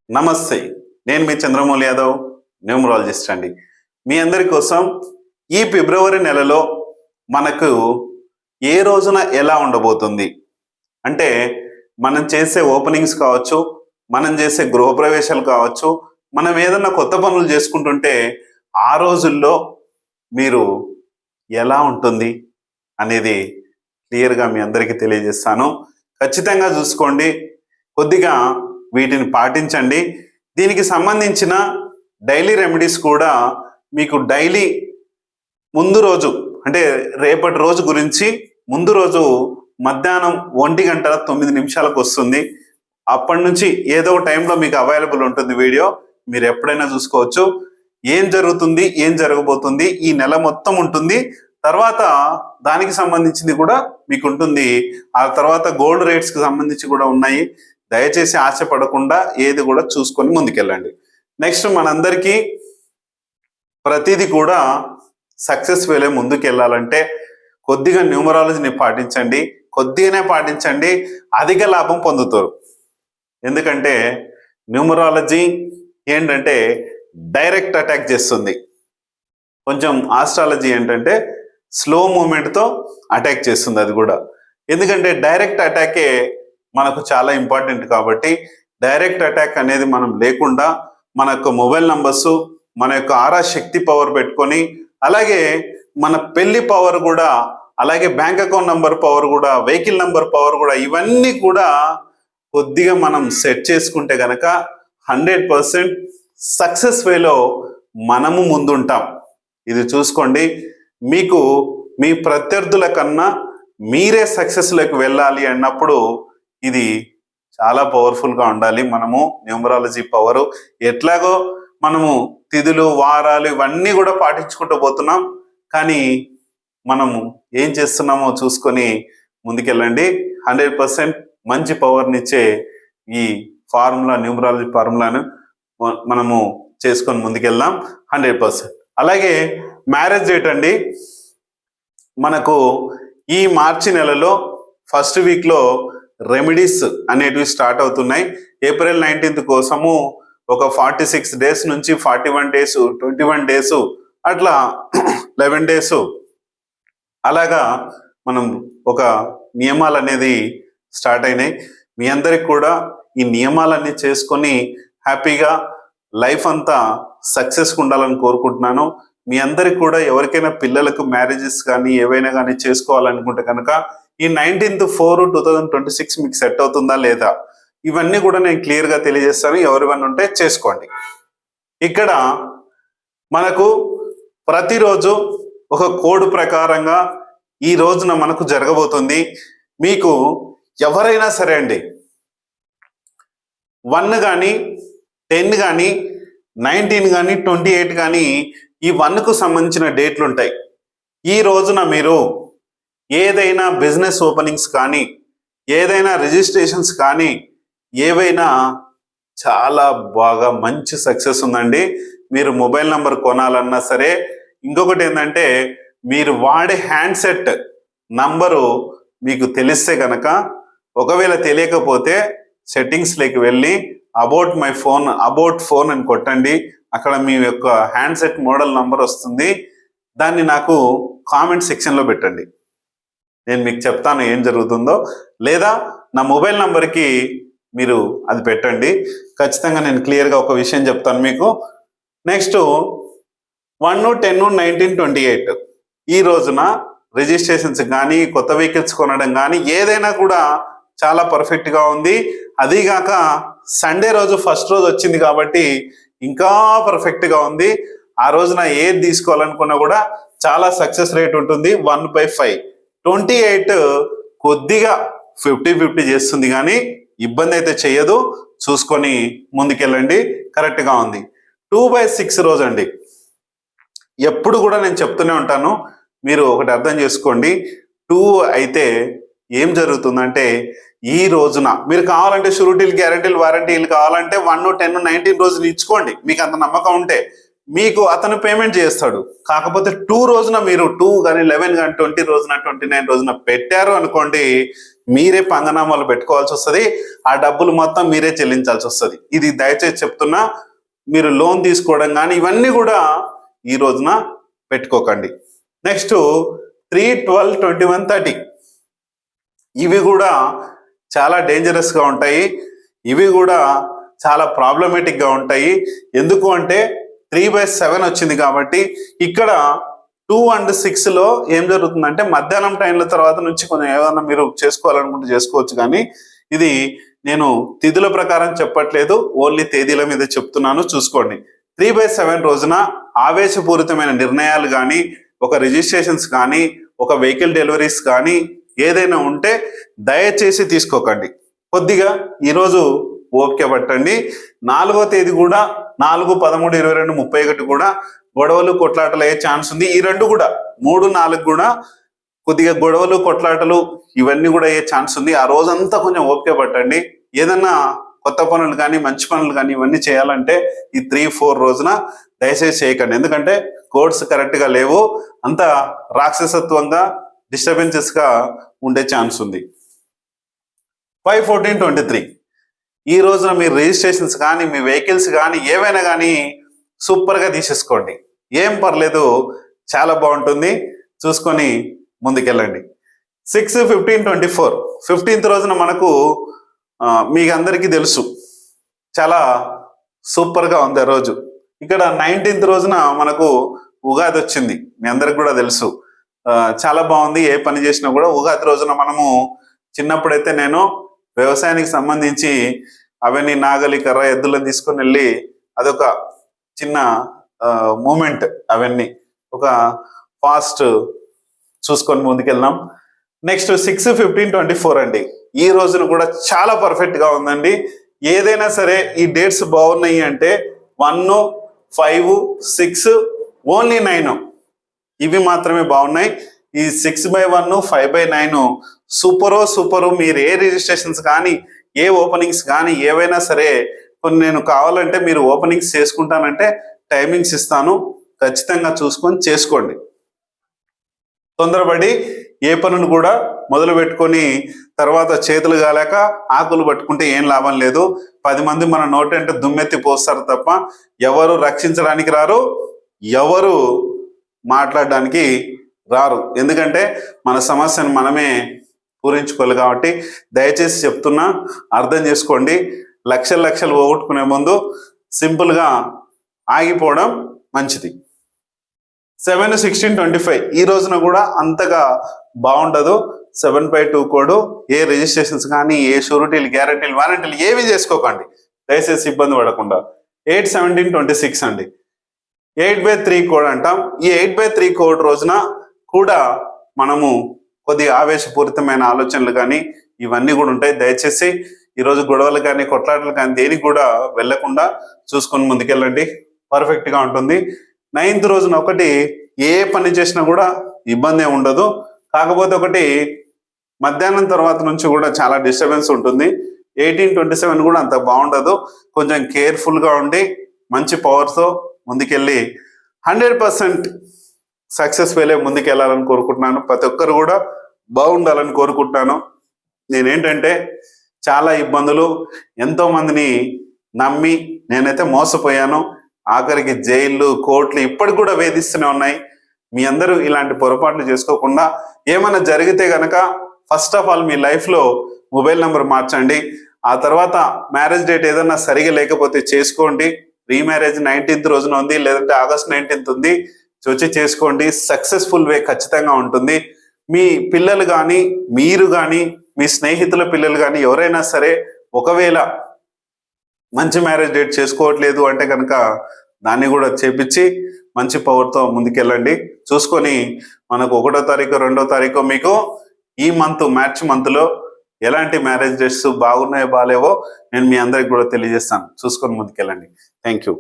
నమస్తే. నేను మీ చంద్రమౌళి యాదవ్, న్యూమరాలజిస్ట్ అండి. మీ అందరి కోసం ఈ ఫిబ్రవరి నెలలో మనకు ఏ రోజున ఎలా ఉండబోతుంది అంటే, మనం చేసే ఓపెనింగ్స్ కావచ్చు, మనం చేసే గృహప్రవేశాలు కావచ్చు, మనం ఏదన్నా కొత్త పనులు చేసుకుంటుంటే ఆ రోజుల్లో మీరు ఎలా ఉంటుంది అనేది క్లియర్గా మీ అందరికీ తెలియజేస్తాను. ఖచ్చితంగా చూసుకోండి, కొద్దిగా వీటిని పాటించండి. దీనికి సంబంధించిన డైలీ రెమెడీస్ కూడా మీకు డైలీ ముందు రోజు అంటే రేపటి రోజు గురించి ముందు రోజు మధ్యాహ్నం 1:09 వస్తుంది. అప్పటి నుంచి ఏదో టైంలో మీకు అవైలబుల్ ఉంటుంది వీడియో, మీరు ఎప్పుడైనా చూసుకోవచ్చు. ఏం జరుగుతుంది, ఏం జరగబోతుంది, ఈ నెల మొత్తం ఉంటుంది. తర్వాత దానికి సంబంధించింది కూడా మీకు ఉంటుంది. ఆ తర్వాత గోల్డ్ రేట్స్కి సంబంధించి కూడా ఉన్నాయి. దయచేసి ఆశపడకుండా ఏది కూడా చూసుకొని ముందుకెళ్ళండి. నెక్స్ట్, మనందరికీ ప్రతిదీ కూడా సక్సెస్ వేలే ముందుకెళ్ళాలంటే కొద్దిగా న్యూమరాలజీని పాటించండి, కొద్దిగానే పాటించండి, అధిక లాభం పొందుతారు. ఎందుకంటే న్యూమరాలజీ ఏంటంటే డైరెక్ట్ అటాక్ చేస్తుంది. కొంచెం ఆస్ట్రాలజీ ఏంటంటే స్లో మూమెంట్తో అటాక్ చేస్తుంది. అది కూడా ఎందుకంటే డైరెక్ట్ అటాకే మనకు చాలా ఇంపార్టెంట్. కాబట్టి డైరెక్ట్ అటాక్ అనేది మనం లేకుండా మన యొక్క మొబైల్ నంబర్స్, మన యొక్క ఆరా శక్తి పవర్ పెట్టుకొని, అలాగే మన పెళ్లి పవర్ కూడా, అలాగే బ్యాంక్ అకౌంట్ నంబర్ పవర్ కూడా, వెహికల్ నంబర్ పవర్ కూడా, ఇవన్నీ కూడా కొద్దిగా మనం సెట్ చేసుకుంటే గనక 100% సక్సెస్ వేలో మనము ముందుంటాం. ఇది చూసుకోండి. మీకు మీ ప్రత్యర్థుల కన్నా మీరే సక్సెస్లోకి వెళ్ళాలి అన్నప్పుడు ఇది చాలా పవర్ఫుల్గా ఉండాలి. మనము న్యూమరాలజీ పవరు ఎట్లాగో మనము తిథులు, వారాలు ఇవన్నీ కూడా పాటించుకుంటూ పోతున్నాం. కానీ మనము ఏం చేస్తున్నామో చూసుకొని ముందుకెళ్ళండి. 100% మంచి పవర్నిచ్చే ఈ ఫార్ములా, న్యూమరాలజీ ఫార్ములాను మనము చేసుకొని ముందుకెళ్దాం 100%. అలాగే మ్యారేజ్ డేట్ అండి, మనకు ఈ మార్చి నెలలో ఫస్ట్ వీక్లో రెమెడీస్ అనేటివి స్టార్ట్ అవుతున్నాయి. ఏప్రిల్ 19 కోసము ఒక 46 days నుంచి 41 days, 21 days, అట్లా 11 days అలాగా మనం ఒక నియమాలు అనేది స్టార్ట్ అయినాయి. మీ అందరికి కూడా ఈ నియమాలన్నీ చేసుకొని హ్యాపీగా లైఫ్ అంతా సక్సెస్గా ఉండాలని కోరుకుంటున్నాను. మీ అందరికి కూడా ఎవరికైనా పిల్లలకు మ్యారేజెస్ కానీ ఏవైనా కానీ చేసుకోవాలనుకుంటే కనుక ఈ 19/4/2026 మీకు సెట్ అవుతుందా లేదా, ఇవన్నీ కూడా నేను క్లియర్గా తెలియజేస్తాను. ఎవరివన్నీ ఉంటే చేసుకోండి. ఇక్కడ మనకు ప్రతిరోజు ఒక కోడ్ ప్రకారంగా ఈ రోజున మనకు జరగబోతుంది. మీకు ఎవరైనా సరే అండి, 1 కానీ 10 కానీ 19 కానీ 28 కానీ ఈ 1కు సంబంధించిన డేట్లు ఉంటాయి. ఈ రోజున మీరు ఏదైనా బిజినెస్ ఓపెనింగ్స్ కానీ, ఏదైనా రిజిస్ట్రేషన్స్ కానీ, ఏవైనా చాలా బాగా మంచి సక్సెస్ ఉందండి. మీరు మొబైల్ నంబర్ కొనాలన్నా సరే, ఇంకొకటి ఏంటంటే మీరు వాడే హ్యాండ్సెట్ నంబరు మీకు తెలిస్తే కనుక, ఒకవేళ తెలియకపోతే సెట్టింగ్స్లోకి వెళ్ళి about my phone, about phone అని కొట్టండి. అక్కడ మీ యొక్క హ్యాండ్సెట్ మోడల్ నంబర్ వస్తుంది. దాన్ని నాకు కామెంట్ సెక్షన్లో పెట్టండి, నేను మీకు చెప్తాను ఏం జరుగుతుందో. లేదా నా మొబైల్ నంబర్కి మీరు అది పెట్టండి, ఖచ్చితంగా నేను క్లియర్గా ఒక విషయం చెప్తాను మీకు. నెక్స్ట్ 1, 10, 19, 28 ఈ రోజున రిజిస్ట్రేషన్స్ కానీ, కొత్త వెహికల్స్ కొనడం కానీ ఏదైనా కూడా చాలా పర్ఫెక్ట్గా ఉంది. అదీగాక సండే రోజు ఫస్ట్ రోజు వచ్చింది కాబట్టి ఇంకా పర్ఫెక్ట్గా ఉంది. ఆ రోజున ఏది తీసుకోవాలనుకున్నా కూడా చాలా సక్సెస్ రేట్ ఉంటుంది. 1/5. 28 కొద్దిగా 50-50 చేస్తుంది, కానీ ఇబ్బంది అయితే చెయ్యదు. చూసుకొని ముందుకెళ్ళండి, కరెక్ట్గా ఉంది. 2/6 రోజు అండి, ఎప్పుడు కూడా నేను చెప్తూనే ఉంటాను, మీరు ఒకటి అర్థం చేసుకోండి. 2 అయితే ఏం జరుగుతుందంటే ఈ రోజున మీరు కావాలంటే షూరిటీలు, గ్యారంటీలు, వారంటీలు కావాలంటే 1, 10, 19 రోజులు ఇచ్చుకోండి, మీకు అంత నమ్మకం ఉంటే. మీకు అతను పేమెంట్ చేస్తాడు. కాకపోతే 2 రోజున మీరు 2 కానీ 11 కానీ 20 రోజున 29 రోజున పెట్టారు అనుకోండి, మీరే పంగనామాలు పెట్టుకోవాల్సి వస్తుంది. ఆ డబ్బులు మొత్తం మీరే చెల్లించాల్సి వస్తుంది. ఇది దయచేసి చెప్తున్నా. మీరు లోన్ తీసుకోవడం కానీ ఇవన్నీ కూడా ఈ రోజున పెట్టుకోకండి. నెక్స్ట్ 3, 12, 21, 30 ఇవి కూడా చాలా డేంజరస్గా ఉంటాయి. ఇవి కూడా చాలా ప్రాబ్లమేటిక్గా ఉంటాయి. ఎందుకు అంటే 3/7 వచ్చింది కాబట్టి ఇక్కడ 2 and 6లో ఏం జరుగుతుందంటే మధ్యాహ్నం టైంల తర్వాత నుంచి కొంచెం ఏమైనా మీరు చేసుకోవాలనుకుంటే చేసుకోవచ్చు. కానీ ఇది నేను తిథుల ప్రకారం చెప్పట్లేదు, ఓన్లీ తేదీల మీద చెప్తున్నాను, చూసుకోండి. 3/7 రోజున ఆవేశపూరితమైన నిర్ణయాలు కానీ, ఒక రిజిస్ట్రేషన్స్ కానీ, ఒక వెహికల్ డెలివరీస్ కానీ ఏదైనా ఉంటే దయచేసి తీసుకోకండి. కొద్దిగా ఈరోజు ఓపిక పట్టండి. 4వ తేదీ కూడా 4, 13, 22, 31 కూడా గొడవలు కొట్లాటలు అయ్యే ఛాన్స్ ఉంది. ఈ రెండు కూడా 3, 4 కూడా కొద్దిగా గొడవలు కొట్లాటలు ఇవన్నీ కూడా అయ్యే ఛాన్స్ ఉంది. ఆ రోజంతా కొంచెం ఓపిక పట్టండి. ఏదన్నా కొత్త పనులు కానీ మంచి పనులు కానీ ఇవన్నీ చేయాలంటే ఈ 3, 4 రోజున దయచేసి చేయకండి. ఎందుకంటే కోడ్స్ కరెక్ట్గా లేవు, అంత రాక్షసత్వంగా డిస్టర్బెన్సెస్గా ఉండే ఛాన్స్ ఉంది. 5, 14, 23 ఈ రోజున మీ రిజిస్ట్రేషన్స్ కానీ మీ వెహికల్స్ కానీ ఏవైనా కానీ సూపర్గా తీసేసుకోండి. ఏం పర్లేదు, చాలా బాగుంటుంది. చూసుకొని ముందుకెళ్ళండి. 6, 15, 24 15th రోజున మనకు మీకు అందరికీ తెలుసు చాలా సూపర్గా ఉంది ఆ రోజు. ఇక్కడ 19th రోజున మనకు ఉగాది వచ్చింది, మీ అందరికి కూడా తెలుసు. చాలా బాగుంది. ఏ పని చేసినా కూడా ఉగాది రోజున మనము చిన్నప్పుడైతే నేను వ్యవసాయానికి సంబంధించి అవన్నీ నాగలి కర్ర ఎద్దులను తీసుకొని వెళ్ళి అదొక చిన్న మూమెంట్, అవన్నీ ఒక ఫాస్ట్ చూసుకొని ముందుకెళ్దాం. నెక్స్ట్ 6, 15, 24 అండి. ఈ రోజున కూడా చాలా పర్ఫెక్ట్గా ఉందండి. ఏదైనా సరే ఈ డేట్స్ బాగున్నాయి అంటే 1, 5, 6, ఓన్లీ 9 ఇవి మాత్రమే బాగున్నాయి. ఈ 6/1, 5/9 సూపరు. మీరు ఏ రిజిస్ట్రేషన్స్ కానీ ఏ ఓపెనింగ్స్ కానీ ఏవైనా సరే కొన్ని నేను కావాలంటే మీరు ఓపెనింగ్స్ చేసుకుంటానంటే టైమింగ్స్ ఇస్తాను, ఖచ్చితంగా చూసుకొని చేసుకోండి. తొందరపడి ఏ పనులు కూడా మొదలు పెట్టుకొని తర్వాత చేతులు కాలేక ఆకులు పట్టుకుంటే ఏం లాభం లేదు. 10 మంది మన నోటంటే దుమ్మెత్తి పోస్తారు తప్ప ఎవరు రక్షించడానికి రారు, ఎవరు మాట్లాడడానికి రారు. ఎందుకంటే మన సమస్యను మనమే పూరించుకోవాలి. కాబట్టి దయచేసి చెప్తున్నా, అర్థం చేసుకోండి. లక్షలు పోగొట్టుకునే ముందు సింపుల్గా ఆగిపోవడం మంచిది. 7, 16, 25 ఈ రోజున కూడా అంతగా బాగుండదు. 7/2 కోడ్ ఏ రిజిస్ట్రేషన్స్ కానీ ఏ షూరిటీలు గ్యారంటీలు వారంటీలు ఏవి చేసుకోకండి, దయచేసి ఇబ్బంది పడకుండా. 8, 17, 26 అండి. 8/3 కోడ్ అంటాం. ఈ 8/3 కోడ్ రోజున కూడా మనము కొద్దిగా ఆవేశపూరితమైన ఆలోచనలు కానీ ఇవన్నీ కూడా ఉంటాయి. దయచేసి ఈరోజు గొడవలు కానీ కొట్లాటలు కానీ దేనికి కూడా వెళ్లకుండా చూసుకొని ముందుకెళ్ళండి, పర్ఫెక్ట్గా ఉంటుంది. 9th రోజున ఒకటి ఏ పని చేసినా కూడా ఇబ్బంది ఉండదు. కాకపోతే ఒకటి మధ్యాహ్నం తర్వాత నుంచి కూడా చాలా డిస్టర్బెన్స్ ఉంటుంది. 18, 27 కూడా అంత బాగుండదు. కొంచెం కేర్ఫుల్గా ఉండి మంచి పవర్తో ముందుకెళ్ళి 100% సక్సెస్ వేలే ముందుకెళ్ళాలని కోరుకుంటున్నాను. ప్రతి ఒక్కరు కూడా బాగుండాలని కోరుకుంటున్నాను. నేనేంటంటే చాలా ఇబ్బందులు, ఎంతో మందిని నమ్మి నేనైతే మోసపోయాను. ఆఖరికి జైళ్ళు కోర్టులు ఇప్పటికి కూడా వేధిస్తూనే ఉన్నాయి. మీ అందరూ ఇలాంటి పొరపాట్లు చేసుకోకుండా ఏమైనా జరిగితే గనక ఫస్ట్ ఆఫ్ ఆల్ మీ లైఫ్లో మొబైల్ నెంబర్ మార్చండి. ఆ తర్వాత మ్యారేజ్ డేట్ ఏదన్నా సరిగా లేకపోతే చేసుకోండి. రీమ్యారేజ్ 19th రోజున ఉంది, లేదంటే August 19th ఉంది, వచ్చి చేసుకోండి. సక్సెస్ఫుల్ వే ఖచ్చితంగా ఉంటుంది. మీ పిల్లలు కానీ మీరు కానీ మీ స్నేహితుల పిల్లలు కానీ ఎవరైనా సరే ఒకవేళ మంచి మ్యారేజ్ డేట్ చేసుకోవట్లేదు అంటే కనుక దాన్ని కూడా చేపించి మంచి పవర్తో ముందుకెళ్ళండి. చూసుకొని మనకు 1వ తారీఖు 2వ తారీఖు మీకు ఈ మార్చ్ మంత్లో ఎలాంటి మ్యారేజ్ డేట్స్ బాగున్నాయో బాగాలేవో నేను మీ అందరికి కూడా తెలియజేస్తాను. చూసుకొని ముందుకెళ్ళండి. Thank you.